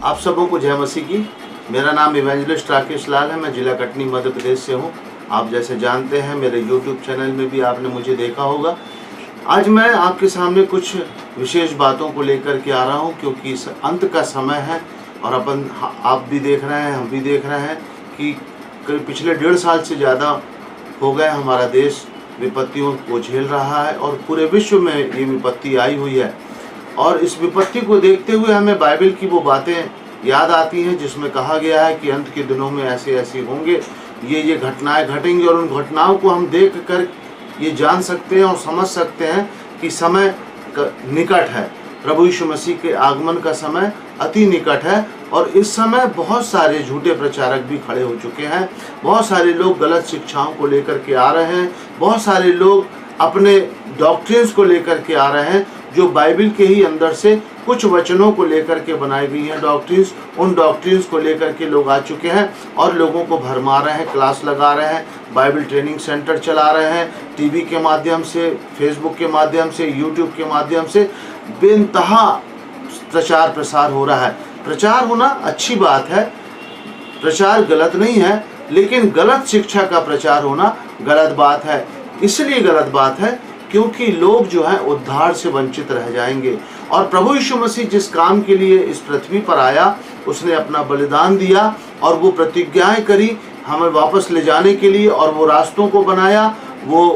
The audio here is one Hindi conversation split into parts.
आप सबों को जय मसीह की। मेरा नाम इवेंजलिस्ट राकेश लाल है। मैं जिला कटनी मध्य प्रदेश से हूँ। आप जैसे जानते हैं मेरे YouTube चैनल में भी आपने मुझे देखा होगा। आज मैं आपके सामने कुछ विशेष बातों को लेकर के आ रहा हूँ, क्योंकि अंत का समय है और आप भी देख रहे हैं, हम भी देख रहे हैं कि पिछले 1.5 साल से ज़्यादा हो गए हमारा देश विपत्तियों को झेल रहा है और पूरे विश्व में ये विपत्ति आई हुई है। और इस विपत्ति को देखते हुए हमें बाइबल की वो बातें याद आती हैं जिसमें कहा गया है कि अंत के दिनों में ऐसे ऐसे होंगे, ये घटनाएं घटेंगी और उन घटनाओं को हम देख कर ये जान सकते हैं और समझ सकते हैं कि समय निकट है। प्रभु यीशु मसीह के आगमन का समय अति निकट है और इस समय बहुत सारे झूठे प्रचारक भी खड़े हो चुके हैं। बहुत सारे लोग गलत शिक्षाओं को लेकर के आ रहे हैं। बहुत सारे लोग अपने डॉक्ट्रिन्स को लेकर के आ रहे हैं जो बाइबल के ही अंदर से कुछ वचनों को लेकर के बनाई गई हैं डॉक्ट्रिन्स। उन डॉक्ट्रिन्स को लेकर के लोग आ चुके हैं और लोगों को भरमा रहे हैं, क्लास लगा रहे हैं, बाइबल ट्रेनिंग सेंटर चला रहे हैं, टीवी के माध्यम से, फेसबुक के माध्यम से, यूट्यूब के माध्यम से बेइंतहा प्रचार प्रसार हो रहा है। प्रचार होना अच्छी बात है, प्रचार गलत नहीं है, लेकिन गलत शिक्षा का प्रचार होना गलत बात है। इसलिए गलत बात है क्योंकि लोग जो हैं उद्धार से वंचित रह जाएंगे। और प्रभु यीशु मसीह जिस काम के लिए इस पृथ्वी पर आया, उसने अपना बलिदान दिया और वो प्रतिज्ञाएं करी हमें वापस ले जाने के लिए, और वो रास्तों को बनाया, वो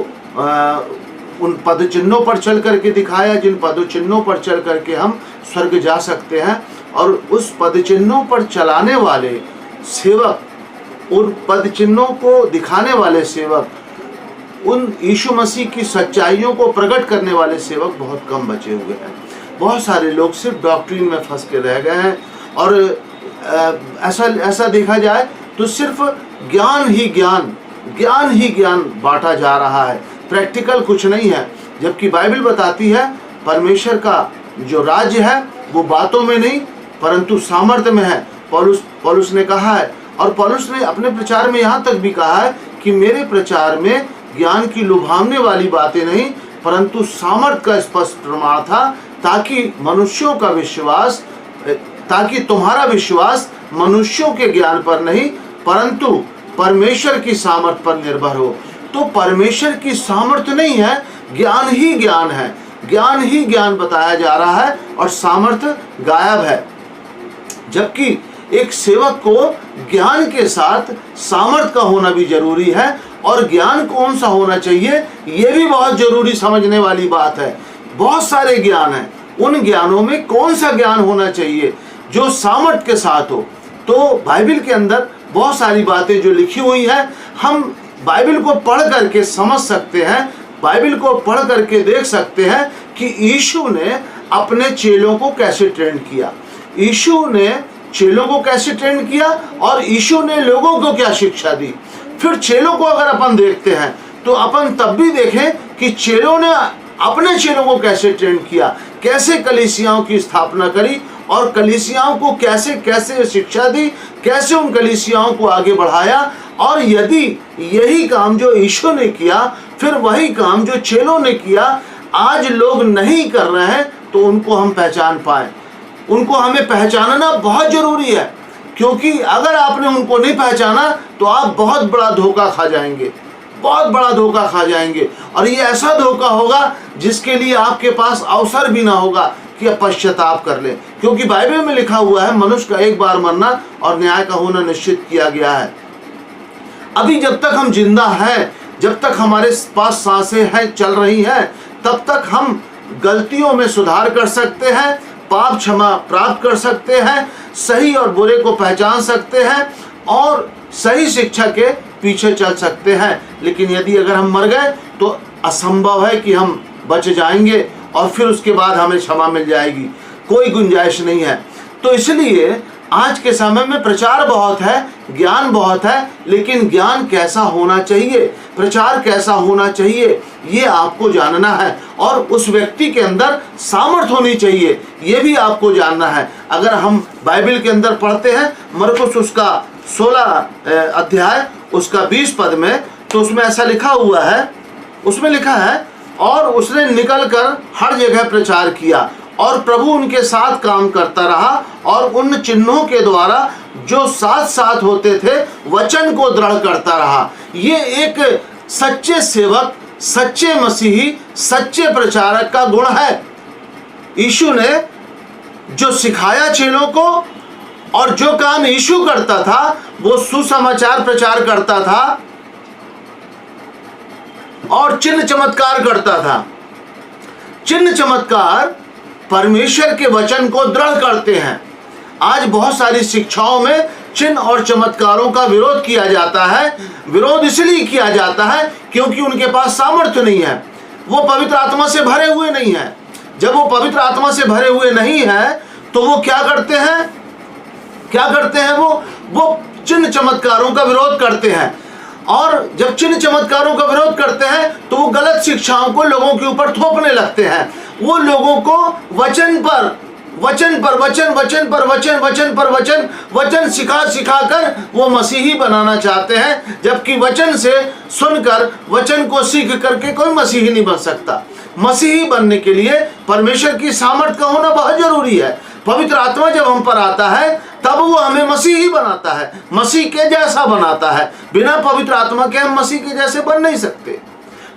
उन पद चिन्हों पर चल करके दिखाया जिन पद चिन्हों पर चल करके हम स्वर्ग जा सकते हैं। और उस पद चिन्हों पर चलाने वाले सेवक, उन पद चिन्हों को दिखाने वाले सेवक, उन यीशु मसीह की सच्चाइयों को प्रकट करने वाले सेवक बहुत कम बचे हुए हैं। बहुत सारे लोग सिर्फ डॉक्ट्रिन में फंस के रह गए हैं और ऐसा देखा जाए तो सिर्फ ज्ञान ही ज्ञान बांटा जा रहा है, प्रैक्टिकल कुछ नहीं है। जबकि बाइबल बताती है परमेश्वर का जो राज्य है वो बातों में नहीं परंतु सामर्थ्य में है। पौलुस ने कहा है, और पौलुस ने अपने प्रचार में यहाँ तक भी कहा है कि मेरे प्रचार में ज्ञान की लुभावने वाली बातें नहीं परंतु सामर्थ्य का स्पष्ट प्रमाण था, ताकि तुम्हारा विश्वास मनुष्यों के ज्ञान पर नहीं परंतु परमेश्वर की सामर्थ्य पर निर्भर हो। तो परमेश्वर की सामर्थ्य नहीं है, ज्ञान ही ज्ञान है, ज्ञान ही ज्ञान बताया जा रहा है और सामर्थ्य गायब है। जबकि एक सेवक को ज्ञान के साथ सामर्थ्य का होना भी जरूरी है, और ज्ञान कौन सा होना चाहिए ये भी बहुत जरूरी समझने वाली बात है। बहुत सारे ज्ञान हैं, उन ज्ञानों में कौन सा ज्ञान होना चाहिए जो सामर्थ्य के साथ हो। तो बाइबल के अंदर बहुत सारी बातें जो लिखी हुई हैं, हम बाइबल को पढ़ करके समझ सकते हैं, बाइबल को पढ़ करके देख सकते हैं कि यीशु ने अपने चेलों को कैसे ट्रेन किया, यीशु ने चेलों को कैसे ट्रेन किया और यीशु ने लोगों को क्या शिक्षा दी। फिर चेलों को अगर अपन देखते हैं तो अपन तब भी देखें कि चेलों ने अपने चेलों को कैसे ट्रेन किया, कैसे कलीसियाओं की स्थापना करी और कलीसियाओं को कैसे कैसे शिक्षा दी, कैसे उन कलीसियाओं को आगे बढ़ाया। और यदि यही काम जो यीशु ने किया, फिर वही काम जो चेलों ने किया आज लोग नहीं कर रहे हैं, तो उनको हम पहचान पाए। उनको हमें पहचानना बहुत जरूरी है, क्योंकि अगर आपने उनको नहीं पहचाना तो आप बहुत बड़ा धोखा खा जाएंगे, बहुत बड़ा धोखा खा जाएंगे। और ये ऐसा धोखा होगा जिसके लिए आपके पास अवसर भी ना होगा कि आप पश्चाताप कर लें, क्योंकि बाइबल में लिखा हुआ है मनुष्य का एक बार मरना और न्याय का होना निश्चित किया गया है। अभी जब तक हम जिंदा हैं, जब तक हमारे पास सांसें हैं, चल रही हैं, तब तक हम गलतियों में सुधार कर सकते हैं, पाप क्षमा प्राप्त कर सकते हैं, सही और बुरे को पहचान सकते हैं और सही शिक्षा के पीछे चल सकते हैं। लेकिन यदि अगर हम मर गए तो असंभव है कि हम बच जाएंगे और फिर उसके बाद हमें क्षमा मिल जाएगी, कोई गुंजाइश नहीं है। तो इसलिए आज के समय में प्रचार बहुत है, ज्ञान बहुत है, लेकिन ज्ञान कैसा होना चाहिए, प्रचार कैसा होना चाहिए, ये आपको जानना है। और उस व्यक्ति के अंदर सामर्थ्य होनी चाहिए, ये भी आपको जानना है। अगर हम बाइबल के अंदर पढ़ते हैं मरकुस उसका 16 अध्याय उसका 20 पद में, तो उसमें ऐसा लिखा हुआ है, उसमें लिखा है और उसने निकल कर हर जगह प्रचार किया और प्रभु उनके साथ काम करता रहा और उन चिन्हों के द्वारा जो साथ साथ होते थे वचन को दृढ़ करता रहा। ये एक सच्चे सेवक, सच्चे मसीही, सच्चे प्रचारक का गुण है। यीशु ने जो सिखाया चेलों को और जो काम यीशु करता था वो सुसमाचार प्रचार करता था और चिन्ह चमत्कार करता था। चिन्ह चमत्कार परमेश्वर के वचन को दृढ़ करते हैं। आज बहुत सारी शिक्षाओं में चिन्ह और चमत्कारों का विरोध किया जाता है। विरोध इसलिए किया जाता है क्योंकि उनके पास सामर्थ्य नहीं है, वो पवित्र आत्मा से भरे हुए नहीं है। जब वो पवित्र आत्मा से भरे हुए नहीं है तो वो क्या करते हैं? वो चिन्ह चमत्कारों का विरोध करते हैं। और जब चिन्ह चमत्कारों का विरोध करते हैं तो वो गलत शिक्षाओं को लोगों के ऊपर थोपने लगते हैं। वो लोगों को वचन सिखा कर वो मसीही बनाना चाहते हैं, जबकि वचन से सुनकर, वचन को सीख करके कोई मसीही नहीं बन सकता। मसीही बनने के लिए परमेश्वर की सामर्थ का होना बहुत जरूरी है। पवित्र आत्मा जब हम पर आता है तब वो हमें मसीही बनाता है, मसीह के जैसा बनाता है। बिना पवित्र आत्मा के हम मसीह के जैसे बन नहीं सकते।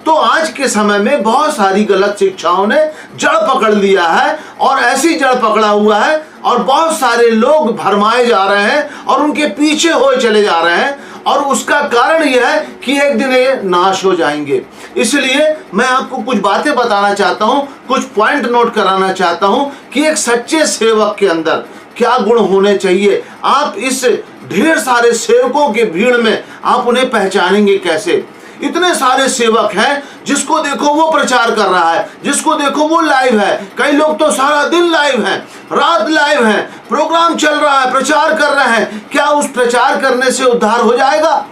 तो आज के समय में बहुत सारी गलत शिक्षाओं ने जड़ पकड़ लिया है और ऐसी जड़ पकड़ा हुआ है और बहुत सारे लोग भरमाए जा रहे हैं और उनके पीछे होए चले जा रहे हैं। और उसका कारण यह है कि एक दिन ये नाश हो जाएंगे। इसलिए मैं आपको कुछ बातें बताना चाहता हूं, कुछ पॉइंट नोट कराना चाहता हूं कि एक सच्चे सेवक के अंदर क्या गुण होने चाहिए। आप इस ढेर सारे सेवकों के भीड़ में आप उन्हें पहचानेंगे कैसे? इतने सारे सेवक हैं, जिसको देखो वो प्रचार कर रहा है, जिसको देखो वो लाइव है। कई लोग तो सारा दिन लाइव हैं, रात लाइव हैं, प्रोग्राम चल रहा है, प्रचार कर रहे हैं। क्या उस प्रचार करने से उद्धार हो जाएगा?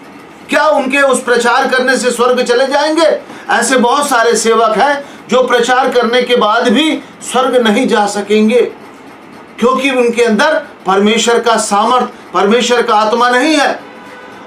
क्या उनके उस प्रचार करने से स्वर्ग चले जाएंगे? ऐसे बहुत सारे सेवक हैं जो प्रचार करने के बाद भी स्वर्ग नहीं जा सकेंगे, क्योंकि उनके अंदर परमेश्वर का सामर्थ, परमेश्वर का आत्मा नहीं है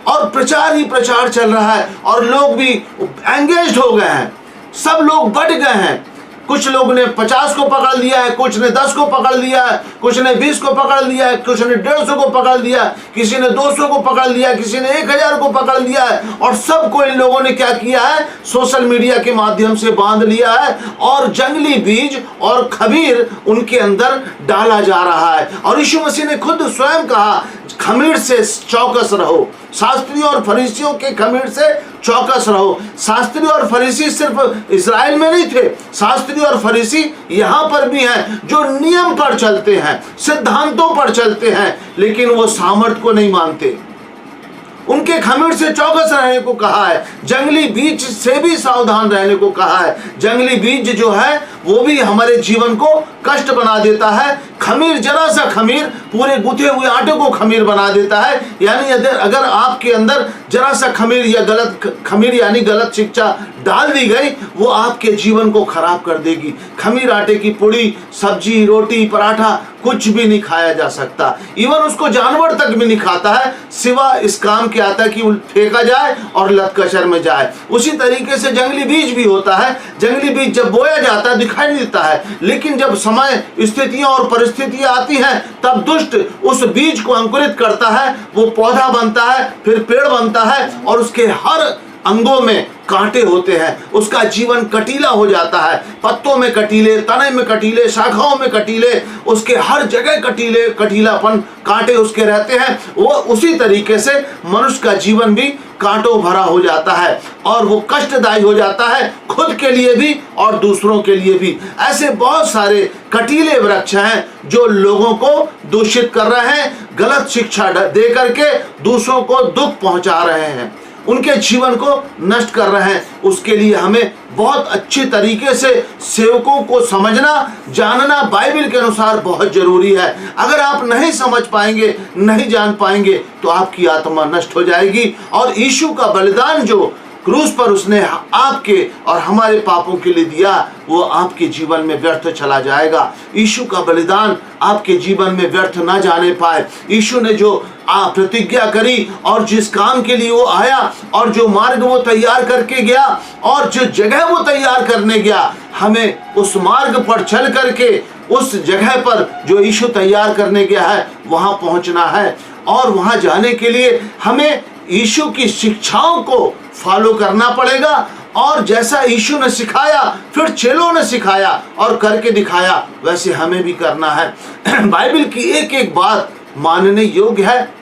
और प्रचार ही प्रचार चल रहा है और लोग भी एंगेज हो गए हैं। सब लोग बढ़ गए हैं। कुछ लोग ने 50 को पकड़ लिया है, कुछ ने 10 को पकड़ लिया है, कुछ ने 20 को पकड़ लिया है, कुछ ने 150 को पकड़ लिया, किसी ने 200 को पकड़ लिया, किसी ने 1000 को पकड़ लिया है। और सबको इन लोगों ने क्या किया है? सोशल मीडिया के माध्यम से बांध लिया है और जंगली बीज और खमीर उनके अंदर डाला जा रहा है। और यीशु मसीह ने खुद स्वयं कहा, खमीर से चौकस रहो। शास्त्री और फरीसियों के खमीर से चौकस रहो। शास्त्री और फरीसी सिर्फ इस्राएल में नहीं थे, शास्त्री और फरीसी यहाँ पर भी हैं, जो नियम पर चलते हैं, सिद्धांतों पर चलते हैं, लेकिन वो सामर्थ को नहीं मानते। उनके खमीर से चौकस रहने को कहा है, जंगली बीज से भी सावधान रहने को कहा है। जंगली बीज जो है वो भी हमारे जीवन को कष्ट बना देता है। खमीर, जरा सा खमीर पूरे गुथे हुए आटे को खमीर बना देता है। यानी अगर आपके अंदर जरा सा खमीर या गलत खमीर यानी गलत शिक्षा डाल दी गई, वो आपके जीवन को खराब कर देगी। खमीर आटे की पुड़ी, सब्जी, रोटी, पराठा कुछ भी नहीं खाया जा सकता। इवन उसको जानवर तक भी नहीं खाता है, सिवा इस काम के आता है कि फेंका जाए और लतकशर में जाए। उसी तरीके से जंगली बीज भी होता है। जंगली बीज जब बोया जाता है दिखाई नहीं देता है, लेकिन जब समय, स्थितियां और परिस्थितियां आती हैं तब दुष्ट उस बीज को अंकुरित करता है, वो पौधा बनता है, फिर पेड़ बनता है और उसके हर अंगों में कांटे होते हैं। उसका जीवन कटीला हो जाता है, पत्तों में कटीले, तने में कटीले, शाखाओं में कटीले, उसके हर जगह कटीलापन, कांटे उसके रहते हैं। वो उसी तरीके से मनुष्य का जीवन भी कांटों भरा हो जाता है और वो कष्टदायी हो जाता है, खुद के लिए भी और दूसरों के लिए भी। ऐसे बहुत सारे कटीले वृक्ष हैं जो लोगों को दूषित कर रहे हैं, गलत शिक्षा दे करके दूसरों को दुख पहुंचा रहे हैं, उनके जीवन को नष्ट कर रहे हैं। उसके लिए हमें बहुत अच्छे तरीके से सेवकों को समझना, जानना बाइबल के अनुसार बहुत जरूरी है। अगर आप नहीं समझ पाएंगे, नहीं जान पाएंगे तो आपकी आत्मा नष्ट हो जाएगी। और यीशु का बलिदान जो क्रूस पर उसने आपके और हमारे पापों के लिए दिया, वो आपके जीवन में व्यर्थ चला जाएगा। यीशु का बलिदान आपके जीवन में व्यर्थ ना जाने पाए। यीशु ने जो प्रतिज्ञा करी और जिस काम के लिए वो आया और जो मार्ग वो तैयार करके गया और जो जगह वो तैयार करने गया, हमें उस मार्ग पर चल करके उस जगह पर जो यीशु तैयार करने गया है वहां पहुंचना है। और वहां जाने के लिए हमें यीशु की शिक्षाओं को फॉलो करना पड़ेगा और जैसा यीशु ने सिखाया, फिर चेलों ने सिखाया और करके दिखाया, वैसे हमें भी करना है। बाइबल की एक एक बात मानने योग्य है,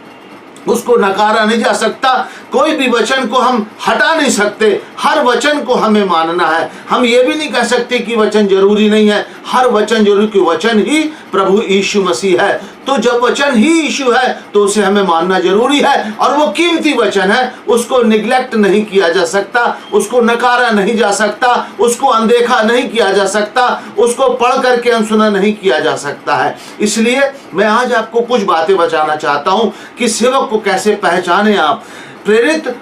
उसको नकारा नहीं जा सकता। कोई भी वचन को हम हटा नहीं सकते, हर वचन को हमें मानना है। हम ये भी नहीं कह सकते कि वचन जरूरी नहीं है, हर वचन जरूरी, कि वचन ही प्रभु यीशु मसीह है। तो जब वचन ही यीशु है तो उसे हमें मानना जरूरी है और वो कीमती वचन है, उसको निग्लेक्ट नहीं किया जा सकता, उसको नकारा नहीं जा सकता, उसको अनदेखा नहीं किया जा सकता, उसको पढ़ करके अनसुना नहीं किया जा सकता है। इसलिए मैं आज आपको कुछ बातें बताना चाहता हूं कि सेवक को कैसे पहचाने आप। प्रेरित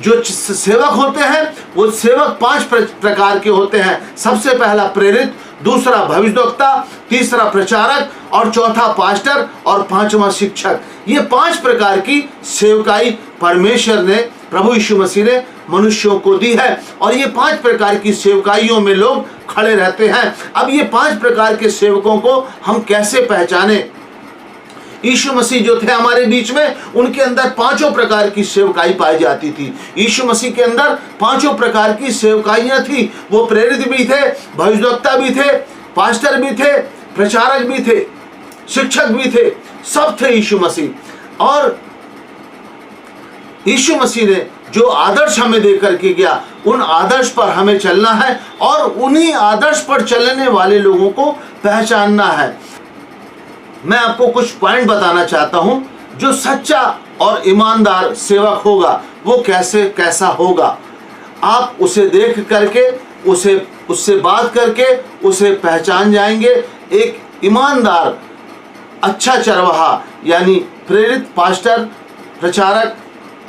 जो सेवक होते हैं वो सेवक 5 प्रकार के होते हैं। सबसे पहला प्रेरित, दूसरा भविष्यद्वक्ता, तीसरा प्रचारक और चौथा पास्टर और पांचवा शिक्षक। ये 5 प्रकार की सेवकाई परमेश्वर ने, प्रभु यीशु मसीह ने मनुष्यों को दी है और ये 5 प्रकार की सेवकाइयों में लोग खड़े रहते हैं। अब ये 5 प्रकार के सेवकों को हम कैसे पहचाने? यीशु मसीह जो थे हमारे बीच में, उनके अंदर 5 प्रकार की सेवकाई पाई जाती थी। यीशु मसीह के अंदर 5 प्रकार की सेवकाइयां थी। वो प्रेरित भी थे, भविष्यद्वक्ता भी थे, पास्टर भी थे, प्रचारक भी थे, शिक्षक भी थे, सब थे यीशु मसीह। और यीशु मसीह ने जो आदर्श हमें दे करके गया, उन आदर्श पर हमें चलना है और उन्हीं आदर्श पर चलने वाले लोगों को पहचानना है। मैं आपको कुछ पॉइंट बताना चाहता हूं। जो सच्चा और ईमानदार सेवक होगा वो कैसा होगा, आप उसे देख करके, उससे बात करके उसे पहचान जाएंगे। एक ईमानदार अच्छा चरवाहा यानी प्रेरित, पास्टर, प्रचारक,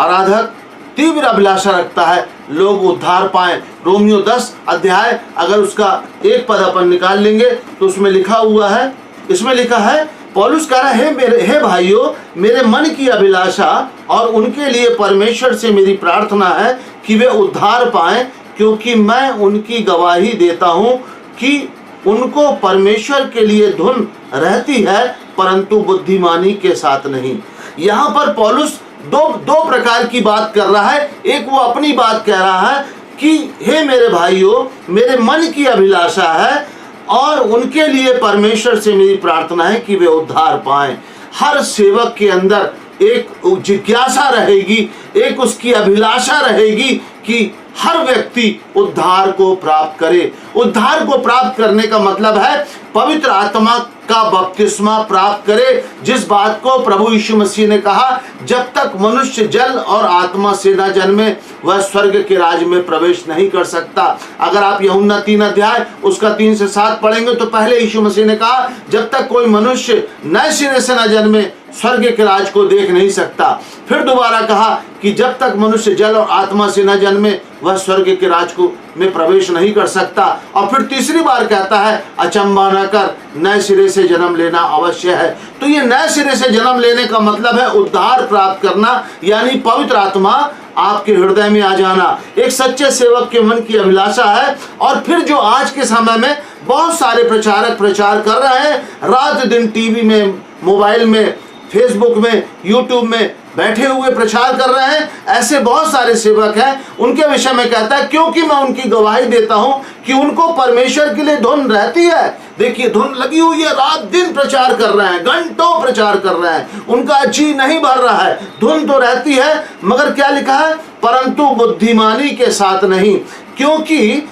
आराधक तीव्र अभिलाषा रखता है लोग उद्धार पाएं। रोमियो 10 अध्याय अगर उसका एक पद अपन निकाल लेंगे तो उसमें लिखा हुआ है, इसमें लिखा है, पौलुस कह रहा है, हे भाइयों, मेरे मन की अभिलाषा और उनके लिए परमेश्वर से मेरी प्रार्थना है कि वे उद्धार पाएं, क्योंकि मैं उनकी गवाही देता हूं कि उनको परमेश्वर के लिए धुन रहती है, परंतु बुद्धिमानी के साथ नहीं। यहाँ पर पौलुस दो प्रकार की बात कर रहा है। एक वो अपनी बात कह रहा है कि हे मेरे भाइयों, मेरे मन की अभिलाषा है और उनके लिए परमेश्वर से मेरी प्रार्थना है कि वे उद्धार पाएं। हर सेवक के अंदर एक जिज्ञासा रहेगी, एक उसकी अभिलाषा रहेगी कि हर व्यक्ति उद्धार को प्राप्त करे। उद्धार को प्राप्त करने का मतलब है पवित्र आत्मा का बपतिस्मा प्राप्त करे, जिस बात को प्रभु यीशु मसीह ने कहा, जब तक मनुष्य जल और आत्मा से न जन्मे वह स्वर्ग के राज्य में प्रवेश नहीं कर सकता। अगर आप यूहन्ना 3 अध्याय उसका 3 से 7 पढ़ेंगे तो पहले यीशु मसीह ने कहा जब तक कोई मनुष्य नए सिरे से न जन्मे स्वर्ग के राज को देख नहीं सकता। फिर दोबारा कहा कि जब तक मनुष्य जल और आत्मा से न जन्मे वह स्वर्ग के राज को में प्रवेश नहीं कर सकता। और फिर तीसरी बार कहता है अचंभा न कर, नए सिरे से जन्म लेना अवश्य है। तो ये नए सिरे से जन्म लेने का मतलब है उद्धार प्राप्त करना, यानी पवित्र आत्मा आपके हृदय में आ जाना। एक सच्चे सेवक के मन की अभिलाषा है। और फिर जो आज के समय में बहुत सारे प्रचारक प्रचार कर रहे हैं, रात दिन टीवी में, मोबाइल में, फेसबुक में, यूट्यूब में बैठे हुए प्रचार कर रहे हैं, ऐसे बहुत सारे सेवक हैं। उनके विषय में कहता है क्योंकि मैं उनकी गवाही देता हूं कि उनको परमेश्वर के लिए धुन रहती है। देखिए धुन लगी हुई है, रात दिन प्रचार कर रहे हैं, घंटों प्रचार कर रहे हैं, उनका जी नहीं भर रहा है, धुन तो रहती है, मगर क्या लिखा है, परंतु बुद्धिमानी के साथ नहीं, क्योंकि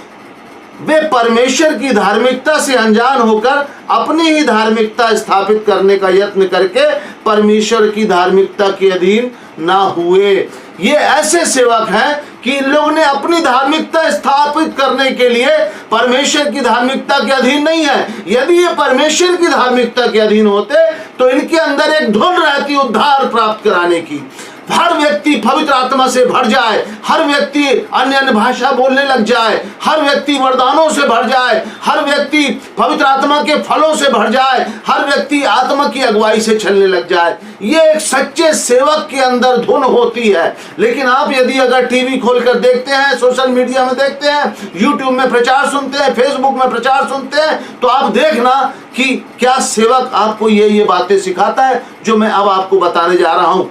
वे परमेश्वर की धार्मिकता से अनजान होकर अपनी ही धार्मिकता स्थापित करने का यत्न करके परमेश्वर की धार्मिकता के अधीन ना हुए। ये ऐसे सेवक हैं कि इन लोगों ने अपनी धार्मिकता स्थापित करने के लिए परमेश्वर की धार्मिकता के अधीन नहीं है। यदि ये परमेश्वर की धार्मिकता के अधीन होते तो इनके अंदर एक धुन रहती उद्धार प्राप्त कराने की। हर व्यक्ति पवित्र आत्मा से भर जाए, हर व्यक्ति अन्य अन्य भाषा बोलने लग जाए, हर व्यक्ति वरदानों से भर जाए, हर व्यक्ति पवित्र आत्मा के फलों से भर जाए, हर व्यक्ति आत्मा की अगुवाई से चलने लग जाए। ये एक सच्चे सेवक के अंदर धुन होती है। लेकिन आप यदि अगर टीवी खोलकर देखते हैं, सोशल मीडिया में देखते हैं, यूट्यूब में प्रचार सुनते हैं, फेसबुक में प्रचार सुनते हैं, तो आप देखना कि क्या सेवक आपको ये बातें सिखाता है जो मैं अब आपको बताने जा रहा हूं।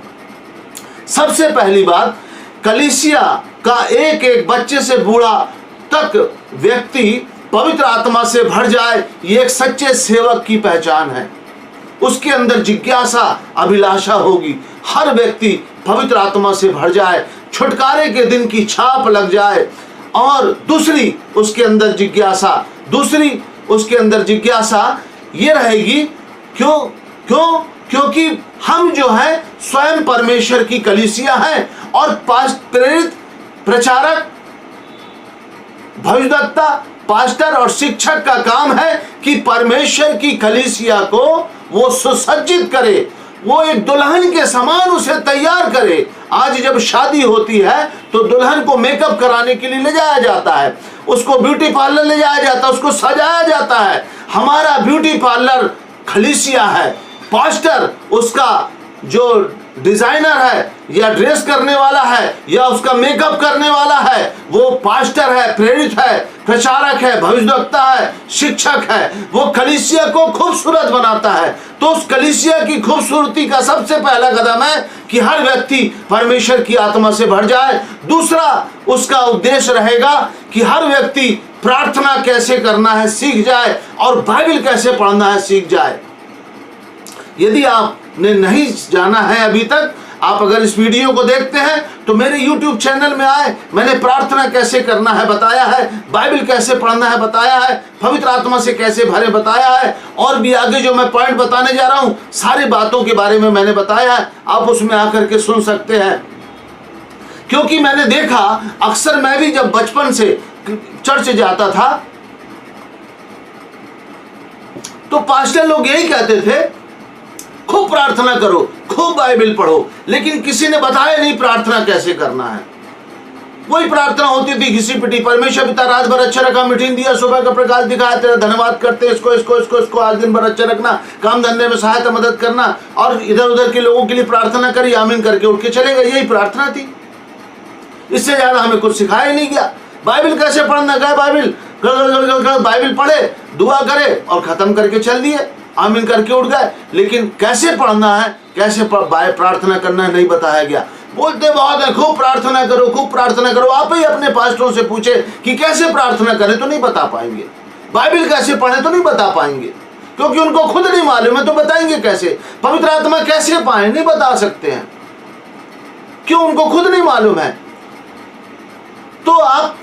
सबसे पहली बात, कलीसिया का एक एक बच्चे से बूढ़ा तक व्यक्ति पवित्र आत्मा से भर जाए, ये एक सच्चे सेवक की पहचान है। उसके अंदर जिज्ञासा, अभिलाषा होगी। हर व्यक्ति पवित्र आत्मा से भर जाए, छुटकारे के दिन की छाप लग जाए। और दूसरी उसके अंदर जिज्ञासा ये रहेगी, क्योंकि हम जो है स्वयं परमेश्वर की कलीसिया हैं और प्रेरित, प्रचारक, भविष्यवक्ता, पास्टर और शिक्षक का काम है कि परमेश्वर की कलीसिया को वो सुसज्जित करे, वो एक दुल्हन के समान उसे तैयार करे। आज जब शादी होती है तो दुल्हन को मेकअप कराने के लिए ले जाया जाता है, उसको ब्यूटी पार्लर ले जाया जाता है, उसको सजाया जाता है। हमारा ब्यूटी पार्लर कलीसिया है। पास्टर उसका जो डिजाइनर है या ड्रेस करने वाला है या उसका मेकअप करने वाला है, वो पास्टर है, प्रेरित है, प्रचारक है, भविष्यवक्ता है, शिक्षक है। वो कलीसिया को खूबसूरत बनाता है। तो उस कलीसिया की खूबसूरती का सबसे पहला कदम है कि हर व्यक्ति परमेश्वर की आत्मा से भर जाए। दूसरा उसका उद्देश्य रहेगा कि हर व्यक्ति प्रार्थना कैसे करना है सीख जाए और बाइबल कैसे पढ़ना है सीख जाए। यदि आपने नहीं जाना है अभी तक, आप अगर इस वीडियो को देखते हैं तो मेरे YouTube चैनल में आए, मैंने प्रार्थना कैसे करना है बताया है, बाइबल कैसे पढ़ना है बताया है, पवित्र आत्मा से कैसे भरे बताया है, और भी आगे जो मैं पॉइंट बताने जा रहा हूं सारी बातों के बारे में मैंने बताया है। आप उसमें आकर के सुन सकते हैं। क्योंकि मैंने देखा, अक्सर मैं भी जब बचपन से चर्च जाता था तो पास्टर लोग यही कहते थे, खूब प्रार्थना करो, खूब बाइबल पढ़ो, लेकिन किसी ने बताया नहीं प्रार्थना कैसे करना है। वही प्रार्थना होती थी घिसी पिटी, परमेश्वर पिता रात भर अच्छा रखा, मिठीन दिया, सुबह का प्रकाश दिखाया, तेरा धन्यवाद करते, इसको आज दिन भर अच्छा रखना, काम धंधे में सहायता मदद करना, और इधर उधर के लोगों के लिए प्रार्थना करी, आमीन करके उठ के चले गए। यही प्रार्थना थी, इससे ज्यादा हमें कुछ सिखाया ही नहीं गया। बाइबल कैसे पढ़ना, गए बाइबल पढ़े, दुआ करे और खत्म करके चल दिए, आमीन करके उठ गए। लेकिन कैसे पढ़ना है, कैसे प्रार्थना करना है नहीं बताया गया। बोलते बहुत है खूब प्रार्थना करो, खूब प्रार्थना करो। आप ही अपने पास्टरों से पूछे कि कैसे प्रार्थना करें तो नहीं बता पाएंगे, बाइबल कैसे पढ़े तो नहीं बता पाएंगे, क्योंकि उनको खुद नहीं मालूम है तो बताएंगे कैसे। पवित्र आत्मा कैसे पाए नहीं बता सकते हैं, क्यों, उनको खुद नहीं मालूम है। तो आप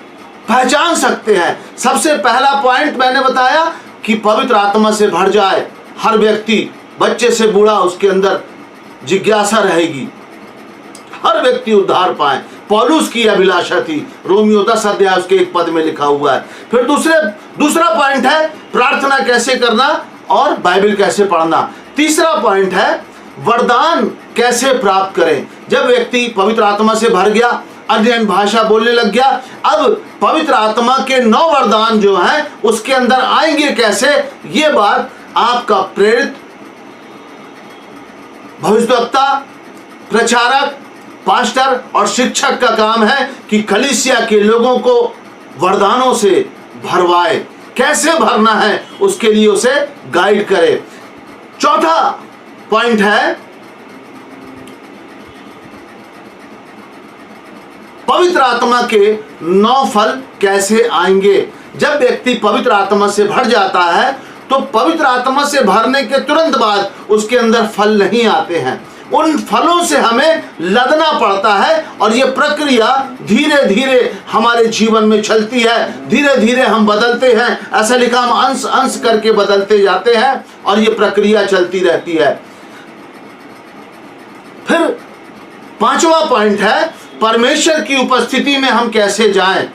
पहचान सकते हैं। सबसे पहला पॉइंट मैंने बताया कि पवित्र आत्मा से भर जाए हर व्यक्ति, बच्चे से बूढ़ा, उसके अंदर जिज्ञासा रहेगी, हर व्यक्ति उद्धार पाए। पौलुस की अभिलाषा थी, रोमियो 10 अध्याय उसके 1 पद में लिखा हुआ है। फिर दूसरा पॉइंट है प्रार्थना कैसे करना और बाइबल कैसे पढ़ना। तीसरा पॉइंट है वरदान कैसे प्राप्त करें। जब व्यक्ति पवित्र आत्मा से भर गया, अन्य भाषा बोलने लग गया, अब पवित्र आत्मा के 9 वरदान जो हैं उसके अंदर आएंगे कैसे। ये बात आपका प्रेरित, भविष्यवक्ता, प्रचारक, पास्टर और शिक्षक का काम है कि कलीसिया के लोगों को वरदानों से भरवाए। कैसे भरना है उसके लिए उसे गाइड करे। चौथा पॉइंट है पवित्र आत्मा के 9 फल कैसे आएंगे। जब व्यक्ति पवित्र आत्मा से भर जाता है तो पवित्र आत्मा से भरने के तुरंत बाद उसके अंदर फल नहीं आते हैं, उन फलों से हमें लदना पड़ता है। और ये प्रक्रिया धीरे धीरे हमारे जीवन में चलती है, धीरे धीरे हम बदलते हैं। ऐसा लिखा, हम अंश अंश करके बदलते जाते हैं और ये प्रक्रिया चलती रहती है। फिर 5वां पॉइंट है परमेश्वर की उपस्थिति में हम कैसे जाएं।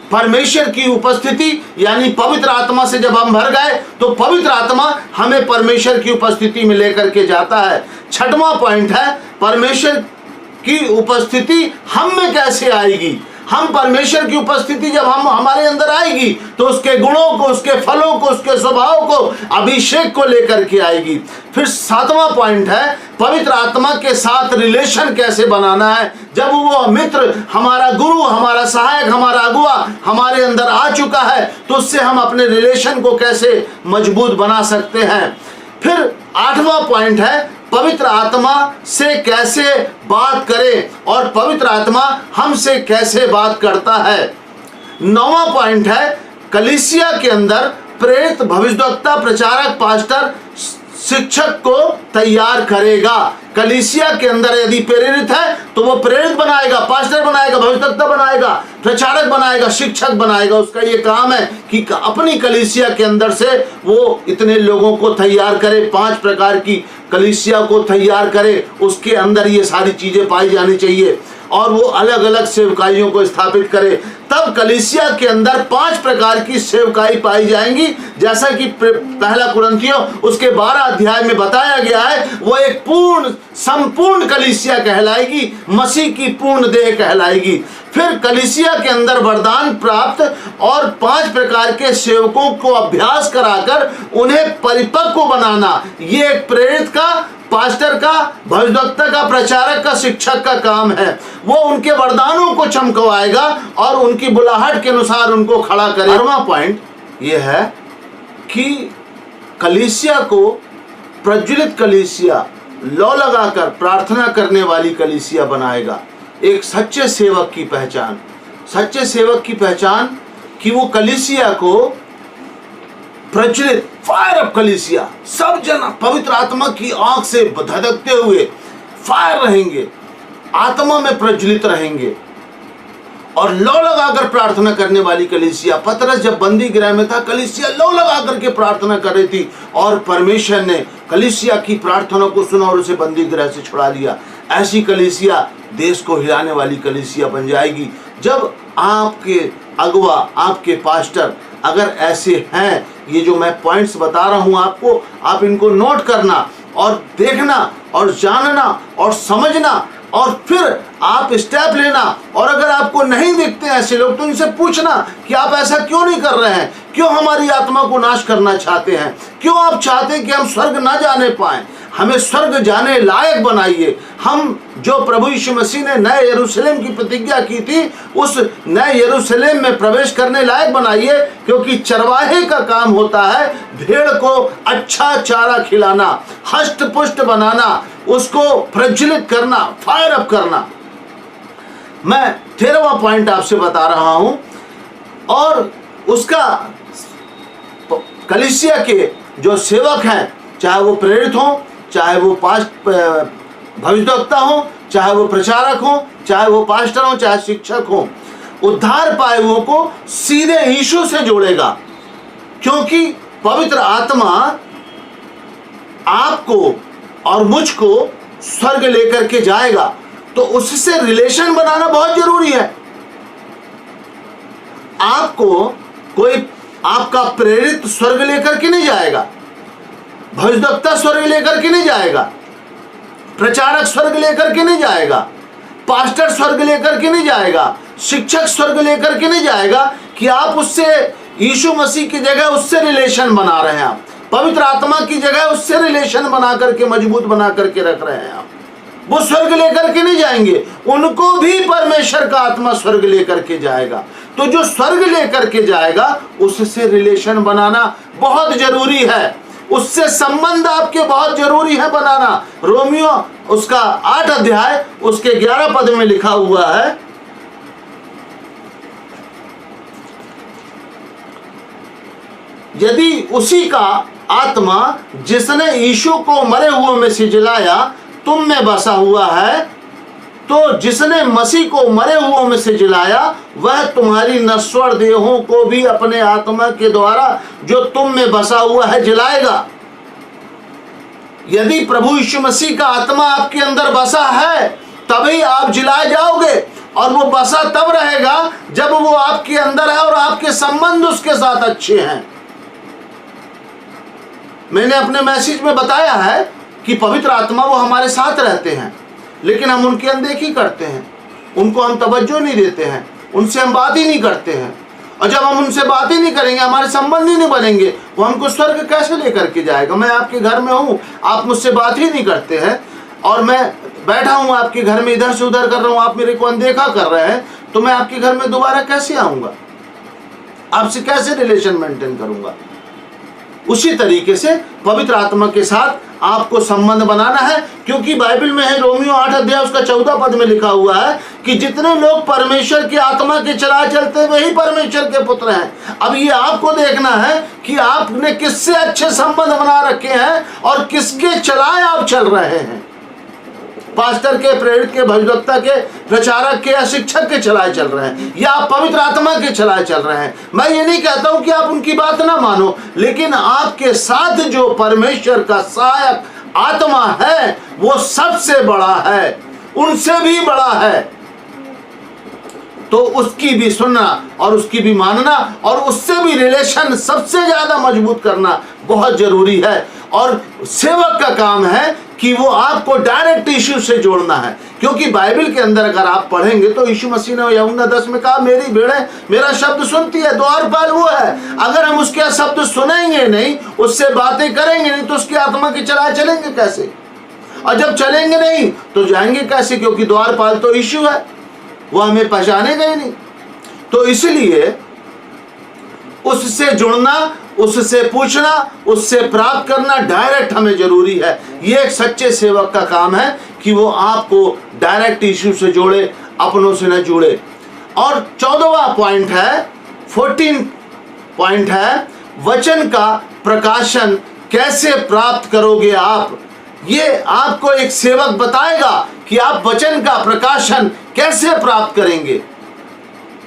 परमेश्वर की उपस्थिति यानी पवित्र आत्मा से जब हम भर गए तो पवित्र आत्मा हमें परमेश्वर की उपस्थिति में लेकर के जाता है। 6वां पॉइंट है परमेश्वर की उपस्थिति हम में कैसे आएगी। हम परमेश्वर की उपस्थिति जब हम हमारे अंदर आएगी तो उसके गुणों को, उसके फलों को, उसके स्वभाव को, अभिषेक को लेकर के आएगी। फिर 7वां पॉइंट है पवित्र आत्मा के साथ रिलेशन कैसे बनाना है। जब वो मित्र, हमारा गुरु, हमारा सहायक, हमारा अगुआ हमारे अंदर आ चुका है तो उससे हम अपने रिलेशन को कैसे मजबूत बना सकते हैं। फिर 8वां पॉइंट है पवित्र आत्मा से कैसे बात करें और पवित्र आत्मा हमसे कैसे बात करता है। 9वां पॉइंट है कलीसिया के अंदर प्रेरित, भविष्यद्वक्ता, प्रचारक, पास्टर, शिक्षक को तैयार करेगा। कलीसिया के अंदर यदि प्रेरित है तो वो प्रेरित बनाएगा, पास्टर बनाएगा, भविष्यद्वक्ता बनाएगा, प्रचारक बनाएगा, शिक्षक बनाएगा। उसका ये काम है कि अपनी कलीसिया के अंदर से वो इतने लोगों को तैयार करे, 5 प्रकार की कलीसिया को तैयार करे। उसके अंदर ये सारी चीजें पाई जानी चाहिए और वो अलग अलग सेवकाइयों को स्थापित करे। तब कलीसिया के अंदर 5 प्रकार की सेवकाई पाई जाएंगी, जैसा कि पहला कुरिन्थियों उसके 12 अध्याय में बताया गया है। वो एक पूर्ण, संपूर्ण कलीसिया कहलाएगी, मसीह की पूर्ण देह कहलाएगी। फिर कलीसिया के अंदर वरदान प्राप्त और 5 प्रकार के सेवकों को अभ्यास कराकर उन्हें परिपक्व बनाना, ये एक प्रेरित का, पास्टर का, भविष्यद्वक्ता का, प्रचारक का, शिक्षक का काम है। वो उनके वरदानों को चमकवाएगा और उनकी बुलाहट के अनुसार उनको खड़ा करेगा। 8वां पॉइंट ये है कि कलीसिया को प्रज्वलित कलीसिया, लौ लगाकर प्रार्थना करने वाली कलीसिया बनाएगा। एक सच्चे सेवक की पहचान, सच्चे सेवक की पहचान कि वो कलीसिया को प्रज्वलित, फायर अप कलीसिया, सब जन पवित्र आत्मा की आंख से धधकते हुए फायर रहेंगे, आत्मा में प्रज्वलित रहेंगे और लौ लगाकर प्रार्थना करने वाली कलीसिया। पतरस जब बंदी गृह में था, कलीसिया लौ लगाकर के प्रार्थना कर रही थी और परमेश्वर ने कलीसिया की प्रार्थना को सुना और उसे बंदी गृह से छुड़ा लिया। ऐसी कलीसिया देश को हिलाने वाली कलीसिया बन जाएगी। जब आपके अगुआ, आपके पास्टर अगर ऐसे हैं, ये जो मैं पॉइंट्स बता रहा हूं आपको, आप इनको नोट करना और देखना और जानना और समझना और फिर आप स्टेप लेना। और अगर आपको नहीं दिखते ऐसे लोग तो इनसे पूछना कि आप ऐसा क्यों नहीं कर रहे हैं, क्यों हमारी आत्मा को नाश करना चाहते हैं, क्यों आप चाहते हैं कि हम स्वर्ग ना जाने पाएं। हमें स्वर्ग जाने लायक बनाइए। हम जो प्रभु यीशु मसीह ने नए यरूशलेम की प्रतिज्ञा की थी, उस नए यरूशलेम में प्रवेश करने लायक बनाइए, क्योंकि चरवाहे का काम होता है भेड़ को अच्छा चारा खिलाना, हष्ट पुष्ट बनाना, उसको प्रज्वलित करना, फायर अप करना। मैं 13वां पॉइंट आपसे बता रहा हूं और उसका कलीसिया के जो सेवक हैं, चाहे वो प्रेरित हों, चाहे वो भविष्यद्वक्ता हो, चाहे वो प्रचारक हो, चाहे वो पास्टर हो, चाहे शिक्षक हो, उद्धार पाए हुओं को सीधे यीशु से जोड़ेगा। क्योंकि पवित्र आत्मा आपको और मुझको स्वर्ग लेकर के जाएगा, तो उससे रिलेशन बनाना बहुत जरूरी है। आपको कोई आपका प्रेरित स्वर्ग लेकर के नहीं जाएगा, भविष्यद्वक्ता स्वर्ग लेकर के नहीं जाएगा, प्रचारक स्वर्ग लेकर के नहीं जाएगा, पास्टर स्वर्ग लेकर के नहीं जाएगा, शिक्षक स्वर्ग लेकर के नहीं जाएगा कि आप उससे यीशु मसीह की जगह उससे रिलेशन बना रहे हैं, आप पवित्र आत्मा की जगह उससे रिलेशन बना करके मजबूत बना करके रख रहे हैं। आप वो स्वर्ग लेकर के नहीं जाएंगे, उनको भी परमेश्वर का आत्मा स्वर्ग लेकर के जाएगा। तो जो स्वर्ग लेकर के जाएगा उससे रिलेशन बनाना बहुत जरूरी है, उससे संबंध आपके बहुत जरूरी है बनाना। रोमियो उसका 8 अध्याय उसके 11 पद में लिखा हुआ है, यदि उसी का आत्मा जिसने यीशु को मरे हुओं में से जिलाया तुम में बसा हुआ है, तो जिसने मसीह को मरे हुओं में से जिलाया वह तुम्हारी नश्वर देहों को भी अपने आत्मा के द्वारा जो तुम में बसा हुआ है जिलाएगा। यदि प्रभु यीशु मसीह का आत्मा आपके अंदर बसा है तभी आप जिलाए जाओगे, और वो बसा तब रहेगा जब वो आपके अंदर है और आपके संबंध उसके साथ अच्छे हैं। मैंने अपने मैसेज में बताया है कि पवित्र आत्मा वो हमारे साथ रहते हैं, लेकिन हम उनकी अनदेखी करते हैं, उनको हम तवज्जो नहीं देते हैं, उनसे हम बात ही नहीं करते हैं। और जब हम उनसे बात ही नहीं करेंगे, हमारे संबंध ही नहीं बनेंगे, वो हमको स्वर्ग कैसे लेकर के जाएगा? मैं आपके घर में हूँ, आप मुझसे बात ही नहीं करते हैं, और मैं बैठा हूँ आपके घर में, इधर से उधर कर रहा हूँ, आप मेरे को अनदेखा कर रहे हैं, तो मैं आपके घर में दोबारा कैसे आऊँगा? आपसे कैसे रिलेशन मेंटेन करूँगा? उसी तरीके से पवित्र आत्मा के साथ आपको संबंध बनाना है, क्योंकि बाइबल में है, रोमियो 8 अध्याय उसका 14 पद में लिखा हुआ है कि जितने लोग परमेश्वर की आत्मा के चला चलते वही परमेश्वर के पुत्र हैं। अब ये आपको देखना है कि आपने किससे अच्छे संबंध बना रखे हैं और किसके चलाए आप चल रहे हैं। पास्टर के, प्रेरित के, भविष्यवक्ता के, प्रचारक के या शिक्षक के चलाए चल रहे हैं, या आप पवित्र आत्मा के चलाए चल रहे हैं। मैं ये नहीं कहता हूं कि आप उनकी बात ना मानो, लेकिन आपके साथ जो परमेश्वर का सहायक आत्मा है वो सबसे बड़ा है, उनसे भी बड़ा है, तो उसकी भी सुनना और उसकी भी मानना और उससे भी रिलेशन सबसे ज्यादा मजबूत करना बहुत जरूरी है। और सेवक का काम है कि वो आपको डायरेक्ट यीशु से जोड़ना है, क्योंकि बाइबल के अंदर अगर आप पढ़ेंगे तो यीशु मसीह ने यूहन्ना 10 में कहा, मेरी भेड़ें मेरा शब्द सुनती है, द्वारपाल वो है। अगर हम उसके शब्द सुनेंगे नहीं, उससे बातें करेंगे नहीं, तो उसकी आत्मा के चलाए चलेंगे कैसे? और जब चलेंगे नहीं तो जाएंगे कैसे? क्योंकि द्वारपाल तो यीशु है, वो हमें पहचानेगा ही नहीं। तो इसलिए उससे जुड़ना, उससे पूछना, उससे प्राप्त करना डायरेक्ट हमें जरूरी है। ये एक सच्चे सेवक का काम है कि वो आपको डायरेक्ट यीशु से जोड़े, अपनों से न जुड़े। और 14वां पॉइंट है, 14 पॉइंट है, वचन का प्रकाशन कैसे प्राप्त करोगे आप। ये आपको एक सेवक बताएगा कि आप वचन का प्रकाशन कैसे प्राप्त करेंगे,